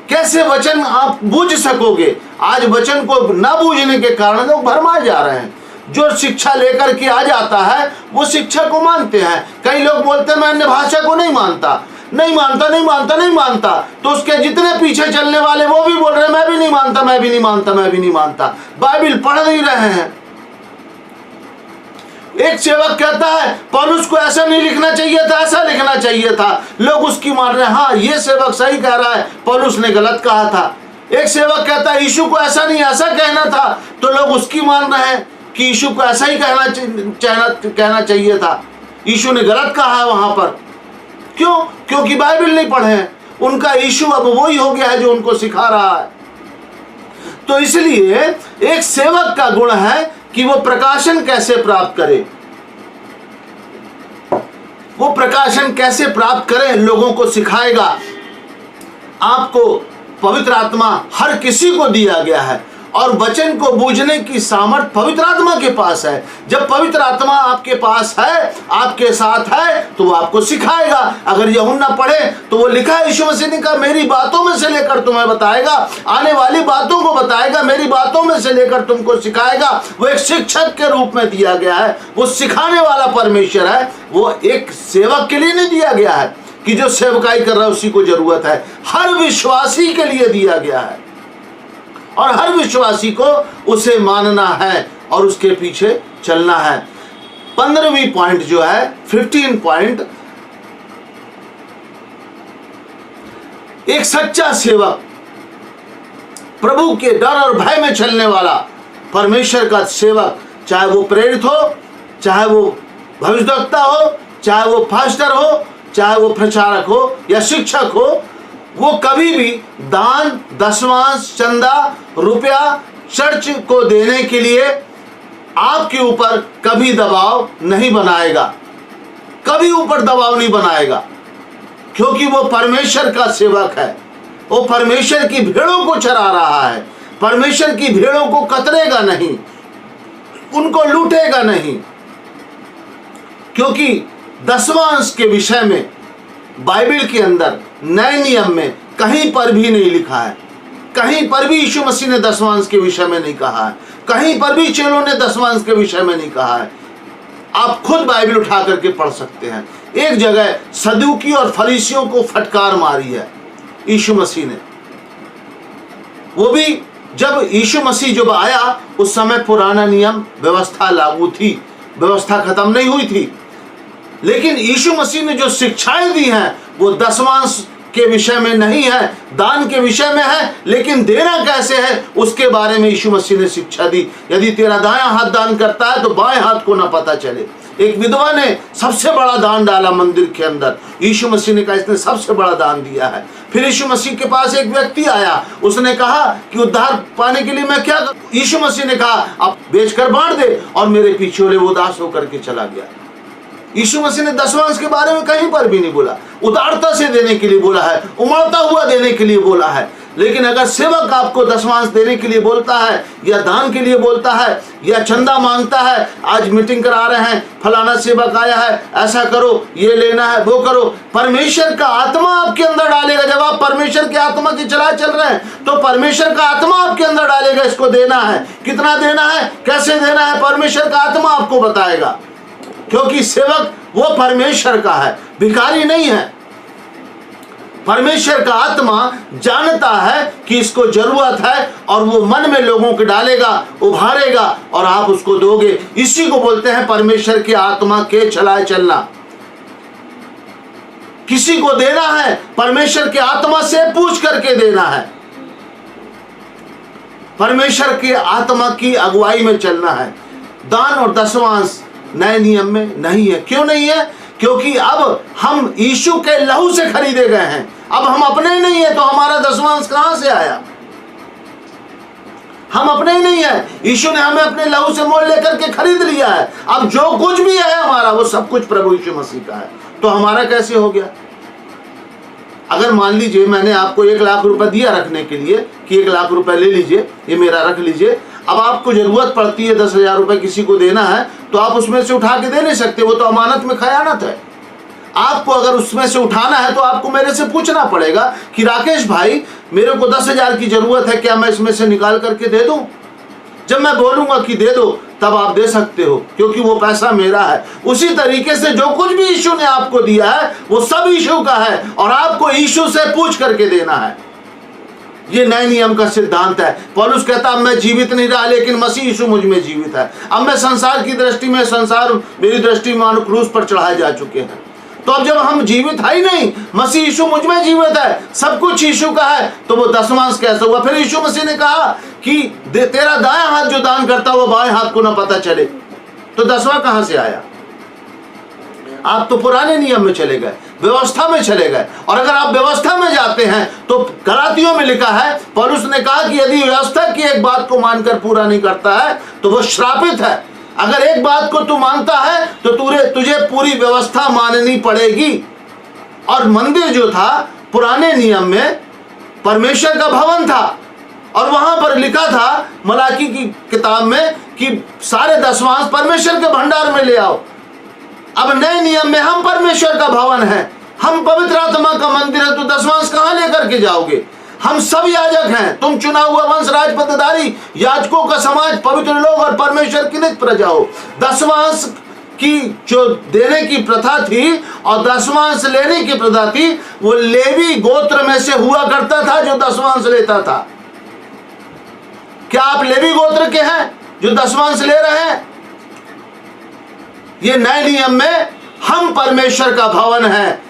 कैसे वचन आप बूझ सकोगे। आज वचन को न बूझने के कारण लोग भरमाए जा रहे हैं। जो शिक्षा लेकर के आ जाता है वो शिक्षा को मानते हैं। कई लोग बोलते हैं मैं अन्य भाषा को नहीं मानता, नहीं मानता, नहीं मानता, नहीं मानता, तो उसके जितने पीछे चलने वाले वो भी बोल रहे हैं मैं भी नहीं मानता, मैं भी नहीं मानता, मैं भी नहीं मानता। बाइबल पढ़ नहीं रहे हैं। एक सेवक कहता है पौलुस को ऐसा नहीं लिखना चाहिए था, ऐसा लिखना चाहिए था, लोग उसकी मान रहे हैं, हाँ ये सेवक सही कह रहा है, पौलुस ने गलत कहा था। एक सेवक कहता है यीशु को ऐसा नहीं ऐसा कहना था, तो लोग उसकी मान रहे हैं कि यीशु को ऐसा ही कहना चाहिए था, यीशु ने गलत कहा है वहां पर। क्यों? क्योंकि बाइबल नहीं पढ़े हैं। उनका यीशु अब वही हो गया है जो उनको सिखा रहा है। तो इसलिए एक सेवक का गुण है कि वो प्रकाशन कैसे प्राप्त करे। वो प्रकाशन कैसे प्राप्त करे, लोगों को सिखाएगा। आपको पवित्र आत्मा हर किसी को दिया गया है और वचन को बूझने की सामर्थ पवित्र आत्मा के पास है। जब पवित्र आत्मा आपके पास है, आपके साथ है, तो वो आपको सिखाएगा। अगर यूहन्ना पढ़े तो वो लिखा है, यीशु मसीह ने कहा मेरी बातों में से लेकर तुम्हें बताएगा, आने वाली बातों को बताएगा, मेरी बातों में से लेकर तुमको सिखाएगा। वो एक शिक्षक के रूप में दिया गया है, वो सिखाने वाला परमेश्वर है। वो एक सेवक के लिए नहीं दिया गया है कि जो सेवकाई कर रहा है उसी को जरूरत है, हर विश्वासी के लिए दिया गया है और हर विश्वासी को उसे मानना है और उसके पीछे चलना है। 15वीं पॉइंट जो है, 15 पॉइंट, एक सच्चा सेवक, प्रभु के डर और भय में चलने वाला परमेश्वर का सेवक, चाहे वो प्रेरित हो, चाहे वो भविष्यवक्ता हो, चाहे वो पास्टर हो, चाहे वो प्रचारक हो या शिक्षक हो, वो कभी भी दान, दशमांश, चंदा, रुपया चर्च को देने के लिए आपके ऊपर कभी दबाव नहीं बनाएगा, कभी ऊपर दबाव नहीं बनाएगा, क्योंकि वो परमेश्वर का सेवक है। वो परमेश्वर की भेड़ों को चरा रहा है, परमेश्वर की भेड़ों को कतरेगा नहीं, उनको लूटेगा नहीं। क्योंकि दशमांश के विषय में बाइबल के अंदर नए नियम में कहीं पर भी नहीं लिखा है, कहीं पर भी यीशु मसीह ने दशमांश के विषय में नहीं कहा है, कहीं पर भी चेलों ने दशमांश के विषय में नहीं कहा है। आप खुद बाइबल उठा करके पढ़ सकते हैं। एक जगह सदूकी और फरीसियों को फटकार मारी है यीशु मसीह ने। वो भी जब यीशु मसीह जब आया उस समय पुराना नियम व्यवस्था लागू थी, व्यवस्था खत्म नहीं हुई थी। लेकिन यीशु मसीह ने जो शिक्षाएं दी हैं वो दशमांश के विषय में नहीं है, दान के विषय में है। लेकिन देना कैसे है उसके बारे में यीशु मसीह ने शिक्षा दी। यदि तेरा दायां हाथ दान करता है तो बाएं हाथ को ना पता चले। एक विधवा ने सबसे बड़ा दान डाला मंदिर के अंदर। यीशु मसीह ने कहा इसने सबसे बड़ा दान दिया है। फिर यीशु मसीह के पास एक व्यक्ति आया, उसने कहा कि उद्धार पाने के लिए मैं क्या करूं? यीशु मसीह ने कहा आप बेचकर बांट दे, और मेरे पीछे वो उदास होकर के चला गया। यीशु मसीह ने दशमांश के बारे में कहीं पर भी नहीं बोला। उदारता से देने के लिए बोला है, उमड़ता हुआ देने के लिए बोला है। लेकिन अगर सेवक आपको दशमांश देने के लिए बोलता है, या दान के लिए बोलता है, या चंदा मांगता है, आज मीटिंग करा रहे हैं, फलाना सेवक आया है, ऐसा करो, ये लेना है, वो करो, परमेश्वर का आत्मा आपके अंदर डालेगा। जब आप परमेश्वर के आत्मा की चला चल रहे हैं तो परमेश्वर का आत्मा आपके अंदर डालेगा, इसको देना है, कितना देना है, कैसे देना है, परमेश्वर का आत्मा आपको बताएगा। क्योंकि सेवक वो परमेश्वर का है, भिखारी नहीं है। परमेश्वर का आत्मा जानता है कि इसको जरूरत है, और वो मन में लोगों के डालेगा, उभारेगा, और आप उसको दोगे। इसी को बोलते हैं परमेश्वर की आत्मा के चलाए चलना। किसी को देना है परमेश्वर की आत्मा से पूछ करके देना है। परमेश्वर की आत्मा की अगुवाई में चलना है। दान और दशमांश नए नियम में नहीं है। क्यों नहीं है? क्योंकि अब हम यीशु के लहू से खरीदे गए हैं। अब हम अपने नहीं है तो हमारा दशमांश कहां से आया? हम अपने ही नहीं है, यीशु ने हमें अपने लहू से मोल लेकर के खरीद लिया है। अब जो कुछ भी है हमारा वो सब कुछ प्रभु यीशु मसीह का है। तो हमारा कैसे हो गया? अगर मान लीजिए मैंने आपको 1 लाख रुपए दिया रखने के लिए कि 1 लाख रुपए ले लीजिए, ये मेरा रख लीजिए। अब आपको जरूरत पड़ती है 10,000 रुपए किसी को देना है, तो आप उसमें से उठा के दे नहीं सकते, वो तो अमानत में खयानत है। आपको अगर उसमें से उठाना है तो आपको मेरे से पूछना पड़ेगा कि राकेश भाई मेरे को 10,000 की जरूरत है, क्या मैं इसमें से निकाल करके दे दूं? जब मैं बोलूंगा कि दे दो तब आप दे सकते हो, क्योंकि वो पैसा मेरा है। उसी तरीके से जो कुछ भी यीशु ने आपको दिया है वो सब यीशु का है, और आपको यीशु से पूछ करके देना है। ये नए नियम का सिद्धांत है। पौलुस कहता अब मैं जीवित नहीं रहा, लेकिन मसीह यीशु मुझ में जीवित है। अब मैं संसार की दृष्टि में, संसार मेरी दृष्टि में मानो क्रूस पर चढ़ाए जा चुके हैं। तो अब जब हम जीवित है ही नहीं, मसीह यीशु मुझ में जीवित है, सब कुछ यीशु का है, तो वो दशमांश कैसे हुआ? फिर यीशु मसीह ने कहा कि तेरा दायां हाथ जो दान करता वो बाएं हाथ को ना पता चले। तो 10वां कहां से आया? आप तो पुराने नियम में चले गए, व्यवस्था में चले गए। और अगर आप व्यवस्था में जाते हैं तो गलातियों में लिखा है, पौलुस ने कहा कि यदि व्यवस्था की एक बात को मानकर पूरा नहीं करता है तो वो श्रापित है। अगर एक बात को तू मानता है तो तुझे पूरी व्यवस्था माननी पड़ेगी। और मंदिर जो था पुराने नियम में परमेश्वर का भवन था, और वहां पर लिखा था मलाकी की किताब में कि सारे दशमांश परमेश्वर के भंडार में ले आओ। अब नए नियम में हम परमेश्वर का भवन है, हम पवित्र आत्मा का मंदिर है, तो दशमांश कहां लेकर के जाओगे? हम सब याजक हैं, तुम चुना हुआ वंश, राजपदधारी, याजकों का समाज, पवित्र लोग और परमेश्वर की निज प्रजा हो। दशमांश की जो देने की प्रथा थी और दशमांश लेने की प्रथा थी, वो लेवी गोत्र में से हुआ करता था जो दशमांश लेता था। क्या आप लेवी गोत्र के हैं जो दशमांश ले रहे हैं? ये नए नियम में हम परमेश्वर का भवन है,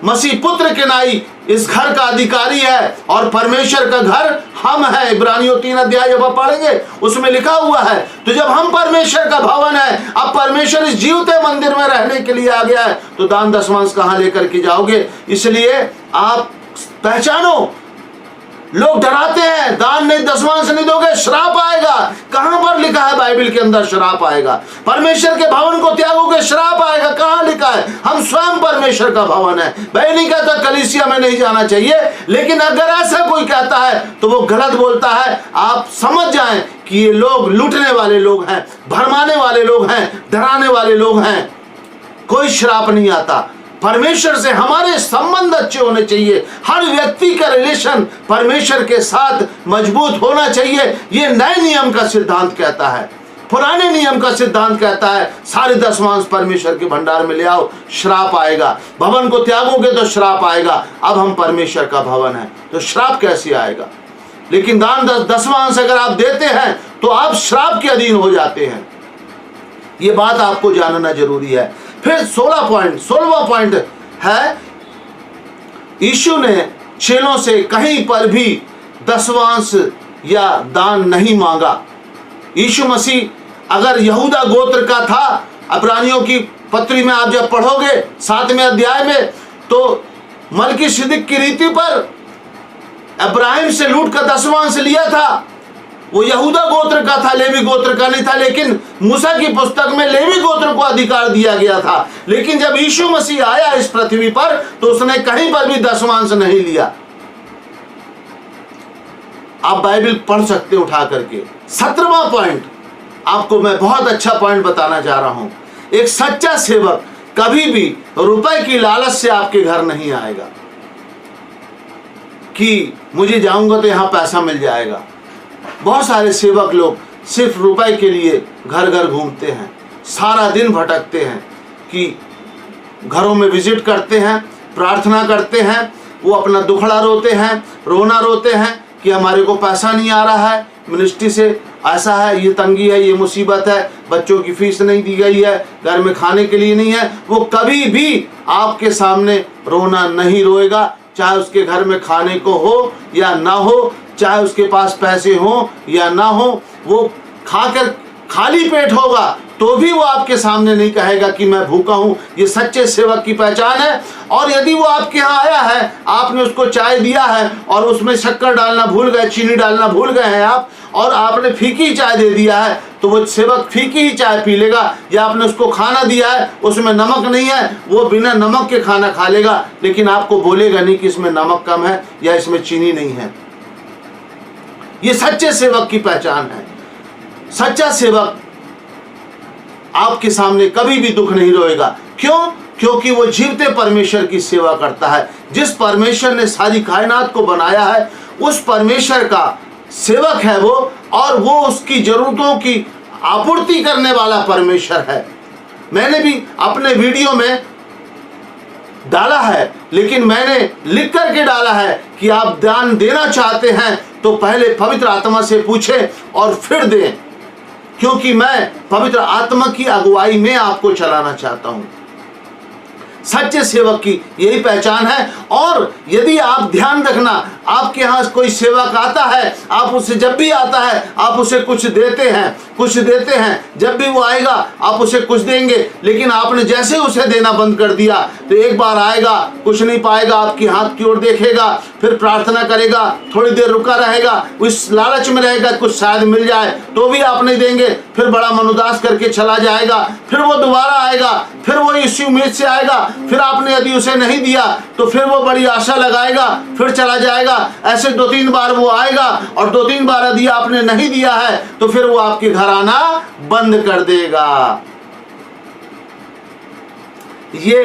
मसीह पुत्र के नाई इस घर का अधिकारी है, और परमेश्वर का घर हम है। इब्रानियों 3 अध्याय जब आप पढ़ेंगे उसमें लिखा हुआ है। तो जब हम परमेश्वर का भवन है, अब परमेश्वर इस जीवते मंदिर में रहने के लिए आ गया है, तो दान दशमांश कहां लेकर के जाओगे? इसलिए आप पहचानो, लोग डराते हैं दान नहीं, दशमांश नहीं दोगे श्राप आएगा। कहां पर लिखा है बाइबल के अंदर श्राप आएगा? परमेश्वर के भवन को त्यागोगे श्राप आएगा। कहां लिखा है? हम स्वयं परमेश्वर का भवन है। मैं नहीं कहता कलीसिया में नहीं जाना चाहिए, लेकिन अगर ऐसा कोई कहता है तो वो गलत बोलता है। आप समझ जाएं कि ये लोग लूटने वाले लोग हैं, भरमाने वाले लोग हैं, डराने वाले लोग हैं। कोई श्राप नहीं आता। परमेश्वर से हमारे संबंध अच्छे होने चाहिए। हर व्यक्ति का रिलेशन परमेश्वर के साथ मजबूत होना चाहिए। ये नए नियम का सिद्धांत कहता है। पुराने नियम का सिद्धांत कहता है सारे दशमांश परमेश्वर के भंडार में ले आओ, श्राप आएगा। भवन को त्यागोगे तो श्राप आएगा। अब हम परमेश्वर का भवन है तो श्राप कैसे आएगा? लेकिन दान दशमांश अगर आप देते हैं तो आप श्राप के अधीन हो जाते हैं। ये बात आपको जानना जरूरी है। फिर 16वां पॉइंट है, यीशु ने चेलों से कहीं पर भी दसवांश या दान नहीं मांगा। यीशु मसीह अगर यहूदा गोत्र का था, इब्रानियों की पत्री में आप जब पढ़ोगे 7वें अध्याय में, तो मलकीसिदक की रीति पर इब्राहिम से लूट कर दसवांश लिया था। वो यहूदा गोत्र का था, लेवी गोत्र का नहीं था, लेकिन मूसा की पुस्तक में लेवी गोत्र को अधिकार दिया गया था। लेकिन जब यीशु मसीह आया इस पृथ्वी पर तो उसने कहीं पर भी दसवांश नहीं लिया। आप बाइबल पढ़ सकते हैं उठा करके। 17वां पॉइंट आपको मैं बहुत अच्छा पॉइंट बताना जा रहा हूं। एक सच्चा सेवक कभी भी रुपए की लालच से आपके घर नहीं आएगा कि मुझे जाऊंगा तो यहां पैसा मिल जाएगा। बहुत सारे सेवक लोग सिर्फ रुपए के लिए घर घर घूमते हैं, सारा दिन भटकते हैं, कि घरों में विजिट करते हैं, प्रार्थना करते हैं, वो अपना दुखड़ा रोते हैं, रोना रोते हैं कि हमारे को पैसा नहीं आ रहा है, मिनिस्ट्री से ऐसा है, ये तंगी है, ये मुसीबत है, बच्चों की फीस नहीं दी गई है, घर में खाने के लिए नहीं है। वो कभी भी आपके सामने रोना नहीं रोएगा, चाहे उसके घर में खाने को हो या ना हो, चाहे उसके पास पैसे हो या ना हो। वो खाकर खाली पेट होगा तो भी वो आपके सामने नहीं कहेगा कि मैं भूखा हूं। ये सच्चे सेवक की पहचान है। और यदि वो आपके यहाँ आया है, आपने उसको चाय दिया है और उसमें शक्कर डालना भूल गए, चीनी डालना भूल गए हैं आप, और आपने फीकी चाय दे दिया है, तो वो सेवक फीकी ही चाय पी लेगा। या आपने उसको खाना दिया है, उसमें नमक नहीं है, वो बिना नमक के खाना खा लेगा, लेकिन आपको बोलेगा नहीं कि इसमें नमक कम है या इसमें चीनी नहीं है। ये सच्चे सेवक की पहचान है। सच्चा सेवक आपके सामने कभी भी दुख नहीं रोएगा। क्यों? क्योंकि वो जीवते परमेश्वर की सेवा करता है। जिस परमेश्वर ने सारी कायनात को बनाया है, उस परमेश्वर का सेवक है वो, और वो उसकी जरूरतों की आपूर्ति करने वाला परमेश्वर है। मैंने भी अपने वीडियो में डाला है, लेकिन मैंने लिख करके डाला है कि आप दान देना चाहते हैं तो पहले पवित्र आत्मा से पूछें और फिर दें, क्योंकि मैं पवित्र आत्मा की अगुवाई में आपको चलाना चाहता हूं। सच्चे सेवक की यही पहचान है। और यदि आप ध्यान रखना, आपके यहाँ कोई सेवक आता है, आप उसे जब भी आता है आप उसे कुछ देते हैं, जब भी वो आएगा आप उसे कुछ देंगे, लेकिन आपने जैसे उसे देना बंद कर दिया तो एक बार आएगा, कुछ नहीं पाएगा, आपकी हाथ की ओर देखेगा, फिर प्रार्थना करेगा, थोड़ी देर रुका रहेगा, उस लालच में रहेगा कुछ शायद मिल जाए, तो भी आप नहीं देंगे, फिर बड़ा मनोदास करके चला जाएगा। फिर वो दोबारा आएगा, फिर वो इसी उम्मीद से आएगा, फिर आपने यदि उसे नहीं दिया तो फिर वो बड़ी आशा लगाएगा, फिर चला जाएगा। ऐसे 2-3 बार वो आएगा, और 2-3 बार यदि आपने नहीं दिया है तो फिर वो आपके घर आना बंद कर देगा। ये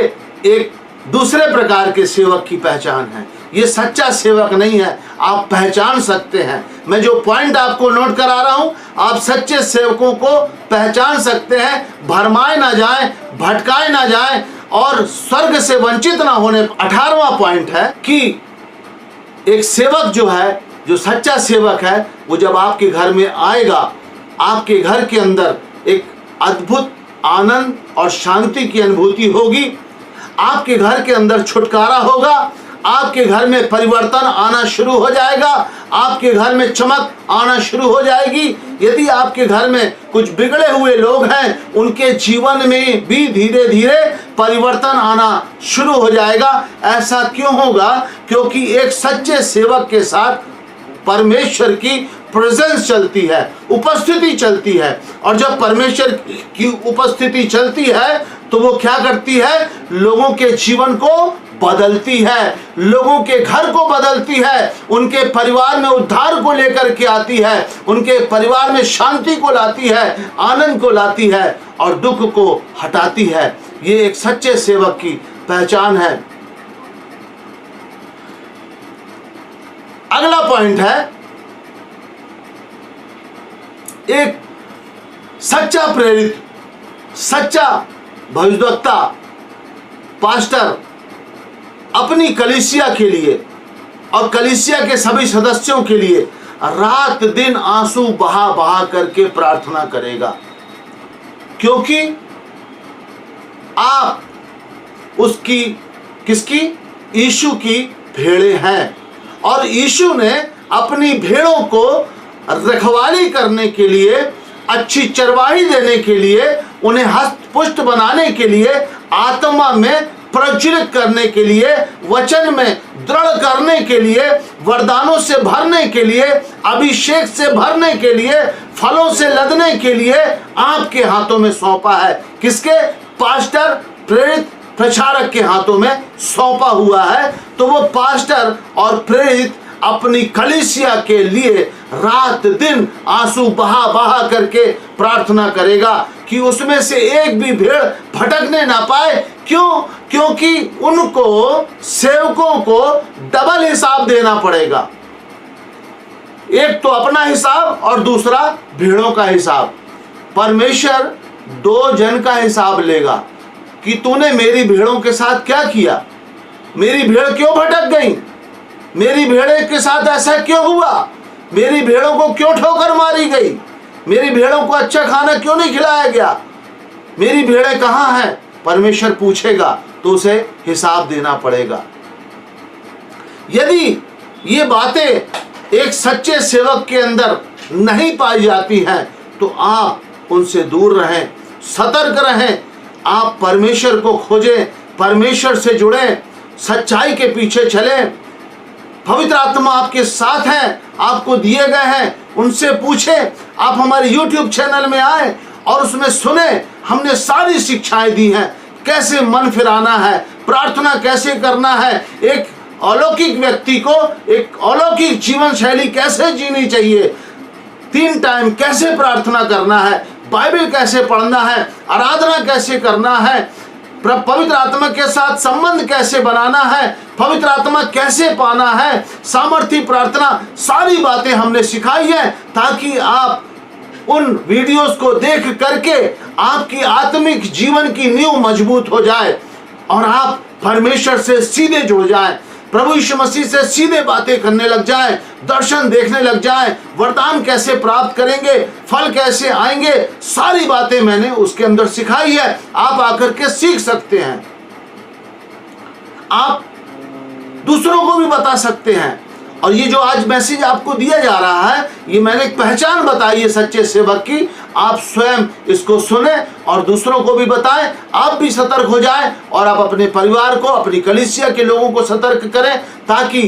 एक दूसरे प्रकार के सेवक की पहचान है। ये सच्चा सेवक नहीं है। आप पहचान सकते हैं, मैं जो पॉइंट आपको नोट करा रहा हूं, आप सच्चे सेवकों को पहचान सकते हैं। भरमाए ना जाएं, भटकाए ना जाएं और स्वर्ग से वंचित ना होने। 18वां पॉइंट है कि एक सेवक जो है, जो सच्चा सेवक है, वो जब आपके घर में आएगा, आपके घर के अंदर एक अद्भुत आनंद और शांति की अनुभूति होगी। आपके घर के अंदर छुटकारा होगा, आपके घर में परिवर्तन आना शुरू हो जाएगा, आपके घर में चमक आना शुरू हो जाएगी। यदि आपके घर में कुछ बिगड़े हुए लोग हैं, उनके जीवन में भी धीरे धीरे परिवर्तन आना शुरू हो जाएगा। ऐसा क्यों होगा? क्योंकि एक सच्चे सेवक के साथ परमेश्वर की प्रेजेंस चलती है, उपस्थिति चलती है। और जब परमेश्वर की उपस्थिति चलती है तो वो क्या करती है? लोगों के जीवन को बदलती है, लोगों के घर को बदलती है, उनके परिवार में उद्धार को लेकर के आती है, उनके परिवार में शांति को लाती है, आनंद को लाती है और दुख को हटाती है। ये एक सच्चे सेवक की पहचान है। अगला पॉइंट है, एक सच्चा प्रेरित, सच्चा भविष्यवक्ता, पास्टर अपनी कलीसिया के लिए और कलीसिया के सभी सदस्यों के लिए रात दिन आंसू बहा बहा करके प्रार्थना करेगा। क्योंकि आप उसकी, किसकी? यीशु की भेड़ें हैं। और यीशु ने अपनी भेड़ों को रखवाली करने के लिए, अच्छी चरवाही देने के लिए, उन्हें हष्ट-पुष्ट बनाने के लिए, आत्मा में प्रज्वलित करने के लिए, वचन में दृढ़ करने के लिए, वरदानों से भरने के लिए, अभिषेक से भरने के लिए, फलों से लदने के लिए आपके हाथों में सौंपा है। किसके? पास्टर, प्रेरित, प्रचारक के हाथों में सौंपा हुआ है। तो वो पास्टर और प्रेरित अपनी कलीसिया के लिए रात दिन आंसू बहा बहा करके प्रार्थना करेगा कि उसमें से एक भी भेड़ भटकने ना पाए। क्यों? क्योंकि उनको, सेवकों को डबल हिसाब देना पड़ेगा। एक तो अपना हिसाब और दूसरा भेड़ों का हिसाब। परमेश्वर दो जन का हिसाब लेगा कि तूने मेरी भेड़ों के साथ क्या किया, मेरी भेड़ क्यों भटक गई, मेरी भेड़ों के साथ ऐसा क्यों हुआ, मेरी भेड़ों को क्यों ठोकर मारी गई, मेरी भेड़ों को अच्छा खाना क्यों नहीं खिलाया गया, मेरी भेड़ें कहाँ हैं? परमेश्वर पूछेगा तो उसे हिसाब देना पड़ेगा। यदि ये बातें एक सच्चे सेवक के अंदर नहीं पाई जाती हैं तो आप उनसे दूर रहें, सतर्क रहें। आप परमेश्वर को खोजें, परमेश्वर से जुड़ें, सच्चाई के पीछे चलें। पवित्र आत्मा आपके साथ है, आपको दिए गए हैं, उनसे पूछें। आप हमारे YouTube चैनल में आए और उसमें सुने, हमने सारी शिक्षाएं दी हैं। कैसे मन फिराना है, प्रार्थना कैसे करना है, एक अलौकिक व्यक्ति को एक अलौकिक जीवन शैली कैसे जीनी चाहिए, 3 टाइम कैसे प्रार्थना करना है, बाइबल कैसे पढ़ना है, आराधना कैसे करना है, पवित्र आत्मा के साथ संबंध कैसे बनाना है, पवित्र आत्मा कैसे पाना है, सामर्थी प्रार्थना, सारी बातें हमने सिखाई है ताकि आप उन वीडियोस को देख करके आपकी आत्मिक जीवन की नींव मजबूत हो जाए और आप परमेश्वर से सीधे जुड़ जाएं, प्रभु यीशु मसीह से सीधे बातें करने लग जाएं, दर्शन देखने लग जाएं, वरदान कैसे प्राप्त करेंगे, फल कैसे आएंगे, सारी बातें मैंने उसके अंदर सिखाई है। आप आकर के सीख सकते हैं, आप दूसरों को भी बता सकते हैं। और ये जो आज मैसेज आपको दिया जा रहा है, ये मैंने एक पहचान बताई है सच्चे सेवक की। आप स्वयं इसको सुने और दूसरों को भी बताएं, आप भी सतर्क हो जाएं और आप अपने परिवार को, अपनी कलीसिया के लोगों को सतर्क करें ताकि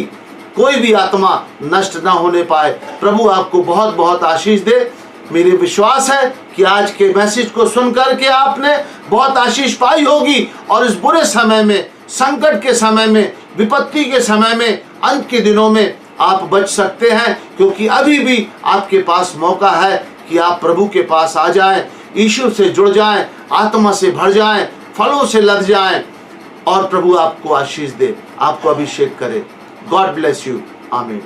कोई भी आत्मा नष्ट ना होने पाए। प्रभु आपको बहुत बहुत आशीष दे। मेरे विश्वास है कि आज के मैसेज को सुनकर के आपने बहुत आशीष पाई होगी और इस बुरे समय में, संकट के समय में, विपत्ति के समय में, अंत के दिनों में आप बच सकते हैं, क्योंकि अभी भी आपके पास मौका है कि आप प्रभु के पास आ जाएं, यीशु से जुड़ जाएं, आत्मा से भर जाएं, फलों से लद जाएं और प्रभु आपको आशीष दे, आपको अभिषेक करे। God bless you. आमीन।